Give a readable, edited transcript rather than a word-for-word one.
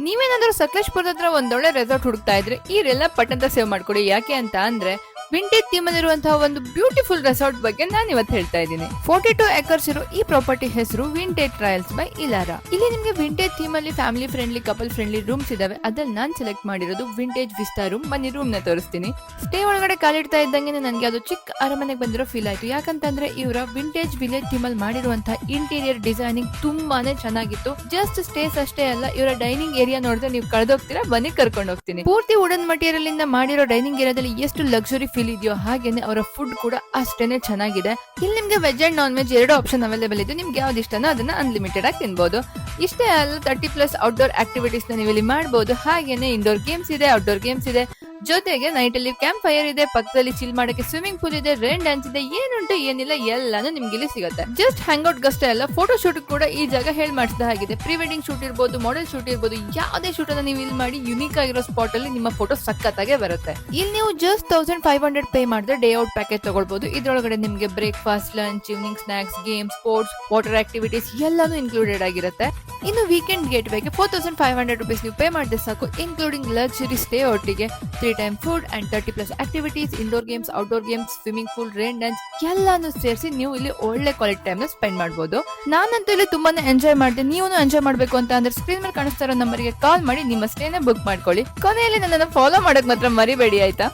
ನೀವೇನಾದ್ರೂ ಸಕಲೇಶ್ಪುರದ ಹತ್ರ ಒಂದೊಳ್ಳೆ ರೆಸಾರ್ಟ್ ಹುಡುಕ್ತಾ ಇದ್ರೆ ಈ ಎಲ್ಲ ಪಟ್ಟಂತ ಸೇವ್ ಮಾಡ್ಕೊಡಿ. ಯಾಕೆ ಅಂತ ಅಂದ್ರೆ ವಿಂಟೇಜ್ ಥೀಮ್ ಅಲ್ಲಿರುವಂತಹ ಒಂದು ಬ್ಯೂಟಿಫುಲ್ ರೆಸಾರ್ಟ್ ಬಗ್ಗೆ ನಾನು ಇವತ್ತು ಹೇಳ್ತಾ ಇದ್ದೀನಿ. 42 ಎಕರ್ಸ್ ಇರೋ ಈ ಪ್ರಾಪರ್ಟಿ ಹೆಸರು ವಿಂಟೇಜ್ ಟ್ರಯಲ್ಸ್ ಬೈ ಇಲಾರಾ. ಇಲ್ಲಿ ನಿಮ್ಗೆ ವಿಂಟೇಜ್ ಥೀಮ್ ಅಲ್ಲಿ family friendly, couple friendly rooms ಇದಾವೆ. ಅದ್ರಲ್ಲಿ ನಾನ್ ಸೆಲೆಕ್ಟ್ ಮಾಡಿರೋದು ವಿಂಟೇಜ್ ವಿಸ್ತಾ ರೂಮ್. ಬನ್ನಿ ರೂಮ್ ನ ತೋರಿಸ್ತೀನಿ. ಸ್ಟೇ ಒಳಗಡೆ ಕಾಲಿಡ್ತಾ ಇದ್ದಂಗೆ ನನಗೆ ಅದು ಚಿಕ್ಕ ಅರಮನೆಗೆ ಬಂದಿರೋ ಫೀಲ್ ಆಯ್ತು. ಯಾಕಂತಂದ್ರೆ ಇವರ ವಿಂಟೇಜ್ ವಿಲೇಜ್ ಥೀಮ್ ಅಲ್ಲಿ ಮಾಡಿರುವಂತಹ ಇಂಟೀರಿಯರ್ ಡಿಸೈನಿಂಗ್ ತುಂಬಾನೇ ಚೆನ್ನಾಗಿತ್ತು. ಜಸ್ಟ್ ಸ್ಟೇಸ್ ಅಷ್ಟೇ ಅಲ್ಲ, ಇವರ ಡೈನಿಂಗ್ ಏರಿಯಾ ನೋಡಿದ್ರೆ ನೀವು ಕಳೆದೋಗ್ತೀರಾ. ಬನ್ನಿ ಕರ್ಕೊಂಡು ಹೋಗ್ತೀನಿ. ಪೂರ್ತಿ ವುಡನ್ ಮಟೀರಿಯಲ್ ಇಂದ ಮಾಡಿರೋ ಡೈನಿಂಗ್ ಏರಿಯಾದಲ್ಲಿ ಎಷ್ಟು ಲಕ್ಸುರಿ ಫೀಲ್ ಇದೆಯೋ ಹಾಗೇನೆ ಅವರ ಫುಡ್ ಕೂಡ ಅಷ್ಟೇನೆ ಚೆನ್ನಾಗಿದೆ. ಇಲ್ಲಿ ನಿಮ್ಗೆ ವೆಜ್ ಅಂಡ್ ನಾನ್ ವೆಜ್ ಎರಡು ಆಪ್ಷನ್ ಅವೈಲೇಬಲ್ ಇದೆ. ನಿಮ್ಗೆ ಯಾವ್ದು ಇಷ್ಟನೋ ಅದನ್ನ ಅನ್ಲಿಮಿಟೆಡ್ ಆಗಿ ತಿನ್ಬಹುದು. ಇಷ್ಟೇ ಅಲ್ಲ, 30+ ಔಟ್ಡೋರ್ ಆಕ್ಟಿವಿಟೀಸ್ ನೀವು ಇಲ್ಲಿ ಮಾಡಬಹುದು. ಹಾಗೇನೆ ಇಂಡೋರ್ ಗೇಮ್ಸ್ ಇದೆ, ಔಟ್ಡೋರ್ ಗೇಮ್ಸ್ ಇದೆ. ಜೊತೆಗೆ ನೈಟ್ ಅಲ್ಲಿ ಕ್ಯಾಂಪ್ ಫೈರ್ ಇದೆ, ಪಕ್ಕದಲ್ಲಿ ಚಿಲ್ ಮಾಡಕ್ಕೆ ಸ್ವಿಮ್ಮಿಂಗ್ ಪೂಲ್ ಇದೆ, ರೈನ್ ಡ್ಯಾನ್ಸ್ ಇದೆ. ಏನುಂಟು ಏನಿಲ್ಲ ಎಲ್ಲಾನು ನಿಮ್ಗೆ ಇಲ್ಲಿ ಸಿಗುತ್ತೆ. ಜಸ್ಟ್ ಹ್ಯಾಂಗ್ ಔಟ್ ಗಷ್ಟೇ ಅಲ್ಲ, ಫೋಟೋ ಶೂಟ್ ಕೂಡ ಈ ಜಾಗ ಹೇಳಿ ಮಾಡಿಸಿದ ಹಾಗಿದೆ. ಪ್ರೀ ವೆಡ್ಡಿಂಗ್ ಶೂಟ್ ಇರ್ಬೋದು, ಮಾಡೆಲ್ ಶೂಟ್ ಇರ್ಬೋದು, ಯಾವುದೇ ಶೂಟ್ ಅನ್ನ ನೀವು ಇಲ್ಲಿ ಮಾಡಿ ಯುನೀಕ್ ಆಗಿರೋ ಸ್ಪಾಟ್ ಅಲ್ಲಿ ನಿಮ್ಮ ಫೋಟೋ ಸಖತ್ತಾಗೆ ಬರುತ್ತೆ. ಇಲ್ಲಿ ನೀವು ಜಸ್ಟ್ 1500 ಪೇ ಮಾಡಿದ್ರೆ ಡೇ ಔಟ್ ಪ್ಯಾಕೇಜ್ ತಗೊಳ್ಬಹುದು. ಇದ್ರೊಳಗಡೆ ನಿಮ್ಗೆ breakfast, lunch, evening snacks, games, sports, water activities ಎಲ್ಲಾನು ಇನ್ಕ್ಲೂಡೆಡ್ ಆಗಿರುತ್ತೆ. ಇನ್ನು ವೀಕೆಂಡ್ ಗೇಟ್ ವೇಗೆ 4500 rupees ನೀವು ಪೇ ಮಾಡಿದ್ರೆ ಸಾಕು, ಇನ್ಕ್ಲೂಡಿಂಗ್ ಲಕ್ಸುರಿ ಸ್ಟೇ ಒಟ್ಟಿಗೆ 3 time food and 30+ activities, indoor games, outdoor games, swimming pool, rain dance ಎಲ್ಲಾನು ಸೇರಿಸಿ ನೀವು ಇಲ್ಲಿ ಒಳ್ಳೆ ಕ್ವಾಲಿಟಿ ಟೈಮ್ ನ ಸ್ಪೆಂಡ್ ಮಾಡಬಹುದು. ನಾನಂತೂ ಇಲ್ಲಿ ತುಂಬಾನೇ ಎಂಜಾಯ್ ಮಾಡಿದೆ. ನೀವು ಎಂಜಾಯ್ ಮಾಡಬೇಕು ಅಂತ ಅಂದ್ರೆ ಸ್ಕ್ರೀನ್ ಮೇಲೆ ಕಾಣಿಸ್ತಾ ಇರೋ ನಂಬರ್ಗೆ ಕಾಲ್ ಮಾಡಿ ನಿಮ್ಮ ಸ್ಟೇನ ಬುಕ್ ಮಾಡ್ಕೊಳ್ಳಿ. ಕೊನೆಯಲ್ಲಿ ನನ್ನನ್ನು ಫಾಲೋ ಮಾಡಕ್ ಮಾತ್ರ ಮರಿಬೇಡಿ, ಆಯ್ತಾ?